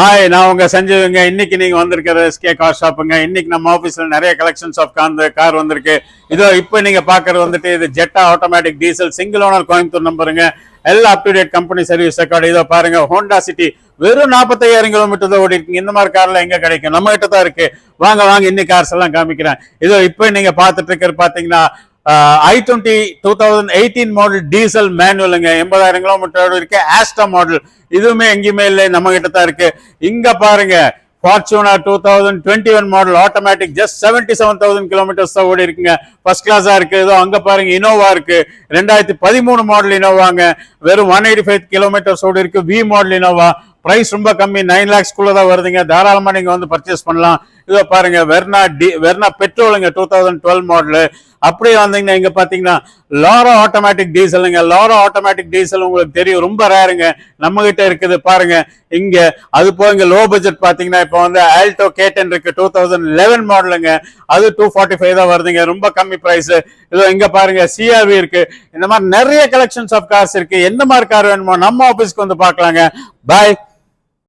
Hi, நான் உங்க சஞ்சீவுங்க. இன்னைக்கு நீங்க வந்திருக்கிற எஸ்கே கார் ஷாப்புங்க. இன்னைக்கு நம்ம ஆபீஸ்ல நிறைய கலெக்ஷன்ஸ் ஆஃப் கார் வந்திருக்கு. இதோ இப்போ நீங்க பாக்குறது வந்துட்டு இது Jetta automatic diesel single owner Coimbatore நம்பருங்க. எல்லாம் up to date company service record. இதோ பாருங்க, ஹோண்டா சிட்டி வெறும் 45,000 கிலோமீட்டர் தான் ஓடி இருக்குங்க. இந்த மாதிரி கார்ல எங்க கிடைக்கும்? நம்ம கிட்ட தான் இருக்கு. வாங்க வாங்க, இன்னைக்கு கார்ஸ் எல்லாம் காமிக்கிறேன். இதோ இப்போ நீங்க பாத்துட்டு இருக்கிறது பாத்தீங்கன்னா i20 2018 மாடல் டீசல் மேனுவலுங்க. 80,000 கிலோமீட்டர் இருக்கு. ஆஸ்டா மாடல், இதுவுமே எங்கேயுமே இல்லை, நம்ம கிட்ட தான் இருக்கு. இங்க பாருங்க, Fortuner 2021 model automatic just 77,000 kilometres தான் ஓடி இருக்குங்க. ஃபர்ஸ்ட் கிளாஸா இருக்கு. இதோ அங்க பாருங்க, இனோவா இருக்கு. 2013 மாடல் இனோவாங்க. வெறும் 185 கிலோமீட்டர்ஸ் ஓடி இருக்கு. V model Innova. பிரைஸ் ரொம்ப கம்மி, 9 lakhs தான் வருதுங்க. தாராளமா நீங்க வந்து பர்ச்சேஸ் பண்ணலாம். இதோ பாருங்க, வெர்னா பெட்ரோலுங்க, 2012 மாடல். அப்படியே வந்தீங்கன்னா இங்க பாத்தீங்கன்னா லாரா ஆட்டோமேட்டிக் டீசலுங்க. லாரா ஆட்டோமேட்டிக் டீசல் உங்களுக்கு தெரியும், ரொம்ப ரேருங்க, நம்ம கிட்ட இருக்குது. பாருங்க இங்க. அது போக இங்க லோ பட்ஜெட் பாத்தீங்கன்னா இப்போ வந்து ஆல்டோ K10 இருக்கு, 2011 மாடலுங்க. அது 245 தான் வருதுங்க, ரொம்ப கம்மி பிரைஸ். இதோ இங்க பாருங்க, CRV இருக்கு. இந்த மாதிரி நிறைய கலெக்ஷன்ஸ் ஆஃப் கார்ஸ் இருக்கு. எந்த மாதிரி கார் வேணுமோ நம்ம ஆபீஸ்க்கு வந்து பார்க்கலாங்க. பாய்.